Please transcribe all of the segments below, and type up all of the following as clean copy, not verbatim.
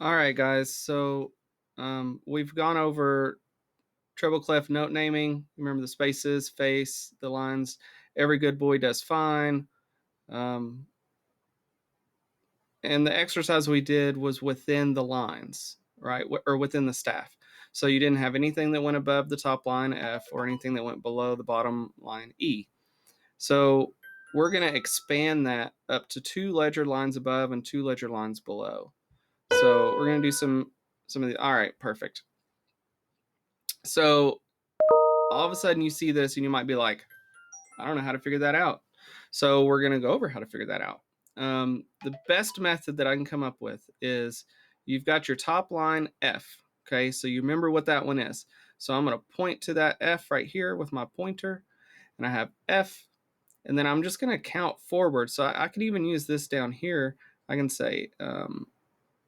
All right, guys. So we've gone over treble clef note naming. Remember the spaces, face, the lines. Every good boy does fine. Um, and the exercise we did was within the lines, right? Or within the staff. So you didn't have anything that went above the top line F or anything that went below the bottom line E. So we're going to expand that up to 2 ledger lines above and 2 ledger lines below. So we're going to do some of the. All right, perfect. So all of a sudden you see this and you might be like, I don't know how to figure that out. So we're going to go over how to figure that out. The best method that I can come up with is you've got your top line F. Okay, so you remember what that one is. So I'm going to point to that F right here with my pointer, and I have F, and then I'm just going to count forward. So I could even use this down here. I can say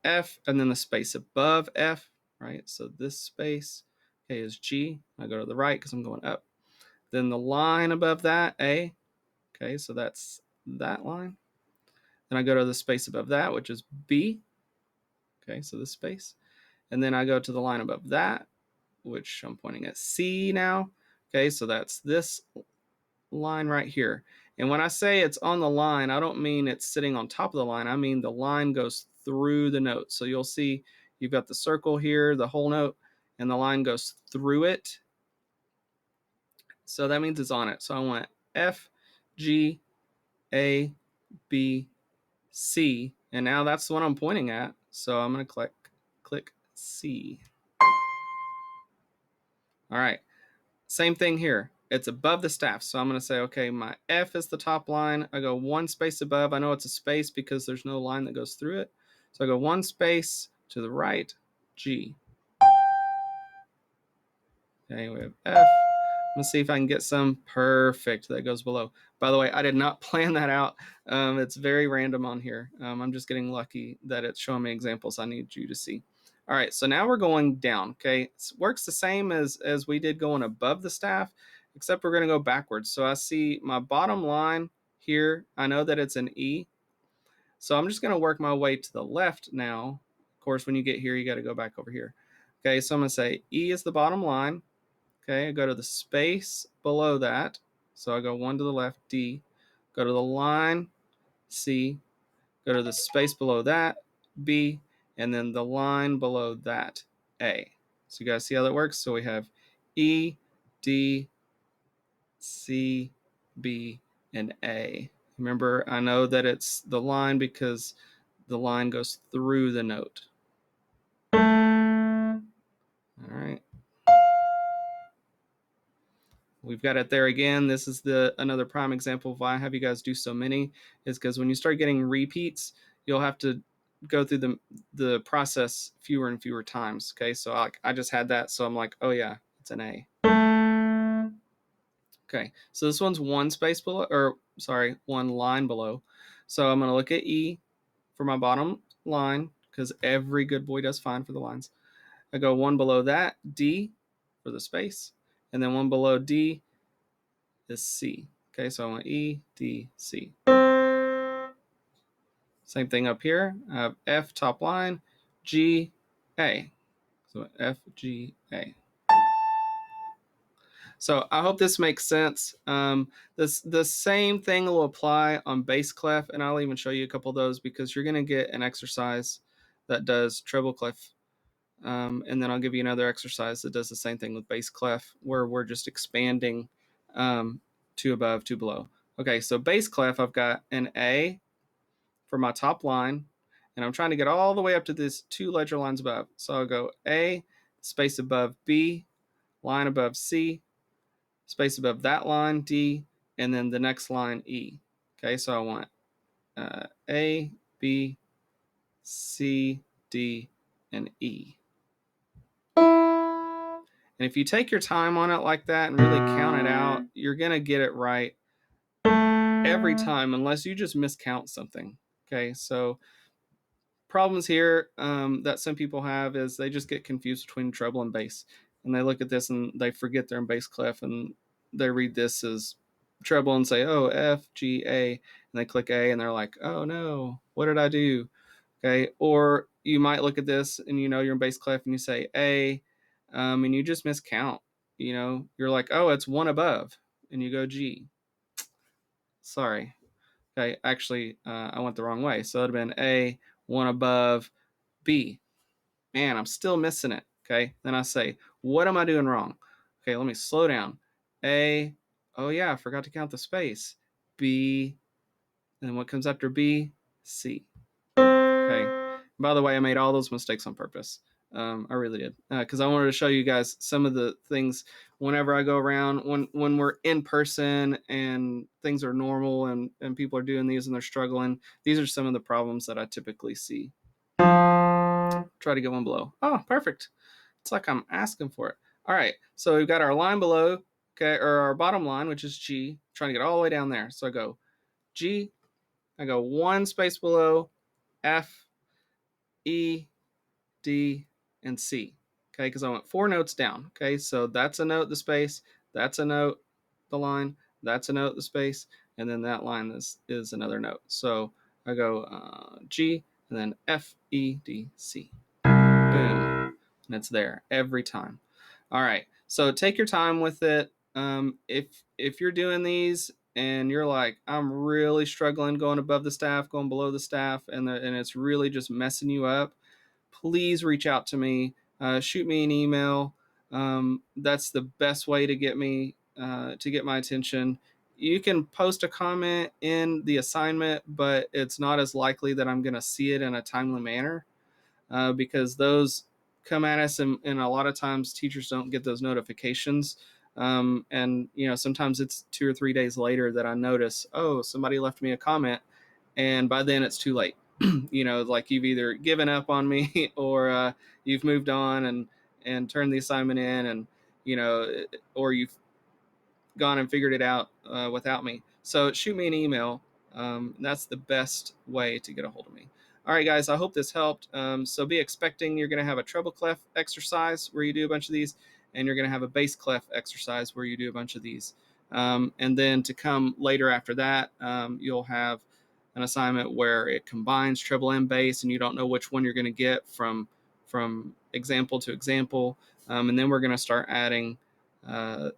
F and then the space above F, right? So this space, okay, is G. I go to the right because I'm going up. Then the line above that, A, okay, so that's that line. Then I go to the space above that, which is B, okay, so this space. And then I go to the line above that, which I'm pointing at C now, okay, so that's this line right here. And when I say it's on the line, I don't mean it's sitting on top of the line. I mean the line goes through the note. So you'll see you've got the circle here, the whole note, and the line goes through it. So that means it's on it. So I want F, G, A, B, C. And now that's the one I'm pointing at. So I'm going to click C. All right. Same thing here. It's above the staff. So I'm going to say, okay, my F is the top line. I go one space above. I know it's a space because there's no line that goes through it. So I go one space to the right, G. Okay, we have F. Let's see if I can get some perfect that goes below. By the way, I did not plan that out. It's very random on here. I'm just getting lucky that it's showing me examples I need you to see. All right, so now we're going down. Okay, it works the same as we did going above the staff, except we're going to go backwards. So I see my bottom line here. I know that it's an E. So I'm just going to work my way to the left now. Of course, when you get here, you got to go back over here. Okay, so I'm going to say E is the bottom line. Okay, I go to the space below that. So I go one to the left, D. Go to the line, C. Go to the space below that, B. And then the line below that, A. So you guys see how that works? So we have E, D, C, B, and A. Remember, I know that it's the line because the line goes through the note. All right. We've got it there again. This is another prime example of why I have you guys do so many, is because when you start getting repeats, you'll have to go through the process fewer and fewer times. Okay, so I just had that, so I'm like, oh yeah, it's an A. Okay, so this one's one space below, or sorry, one line below. So I'm going to look at E for my bottom line, because every good boy does fine for the lines. I go one below that, D for the space, and then one below D is C. Okay, so I want E, D, C. Same thing up here. I have F top line, G, A. So F, G, A. So I hope this makes sense. The same thing will apply on bass clef, and I'll even show you a couple of those because you're going to get an exercise that does treble clef. And then I'll give you another exercise that does the same thing with bass clef, where we're just expanding two above, two below. Okay, so bass clef, I've got an A for my top line, and I'm trying to get all the way up to this 2 ledger lines above. So I'll go A, space above B, line above C, space above that line, D, and then the next line, E. Okay, so I want A, B, C, D, and E. And if you take your time on it like that and really count it out, you're going to get it right every time unless you just miscount something. Okay, so problems here that some people have is they just get confused between treble and bass. And they look at this and they forget they're in bass clef and they read this as treble and say, oh, F, G, A. And they click A and they're like, oh no, what did I do? Okay, or you might look at this and you're in bass clef and you say A, and you just miscount. You're like, oh, it's one above, and you go G. Sorry. Okay, actually, I went the wrong way. So it'd have been A, one above, B. Man, I'm still missing it. Okay, then I say, what am I doing wrong? Okay, let me slow down. A, oh yeah, I forgot to count the space. B, and what comes after B? C. Okay. By the way, I made all those mistakes on purpose. I really did, because I wanted to show you guys some of the things whenever I go around when we're in person and things are normal and people are doing these and they're struggling. These are some of the problems that I typically see. Try to get one below. Oh, perfect. It's like I'm asking for it. All right, so we've got our line below, okay, or our bottom line, which is G. Trying to get all the way down there. So I go G, I go one space below, F, E, D, and C. Okay, because I went 4 notes down. Okay, so that's a note, the space, that's a note, the line, that's a note, the space, and then that line is another note. So I go G, and then F, E, D, C. Boom. And it's there every time. All right, so take your time with it. If you're doing these and you're like, I'm really struggling going above the staff, going below the staff, and it's really just messing you up, please reach out to me. Shoot me an email. That's the best way to get me to get my attention. You can post a comment in the assignment, but it's not as likely that I'm going to see it in a timely manner, because those come at us, and a lot of times teachers don't get those notifications. And sometimes it's 2 or 3 days later that I notice, oh, somebody left me a comment, and by then it's too late. Like you've either given up on me or you've moved on and turned the assignment in, and or you've gone and figured it out without me. So shoot me an email. That's the best way to get a hold of me. All right, guys, I hope this helped. So be expecting you're going to have a treble clef exercise where you do a bunch of these, and you're going to have a bass clef exercise where you do a bunch of these. And then to come later after that, you'll have an assignment where it combines treble and bass, and you don't know which one you're going to get from example to example. And then we're going to start adding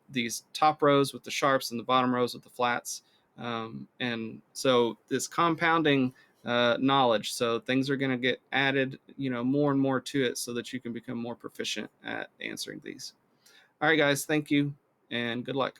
these top rows with the sharps and the bottom rows with the flats. And so this compounding knowledge, so things are going to get added, more and more to it so that you can become more proficient at answering these. All right, guys, thank you and good luck.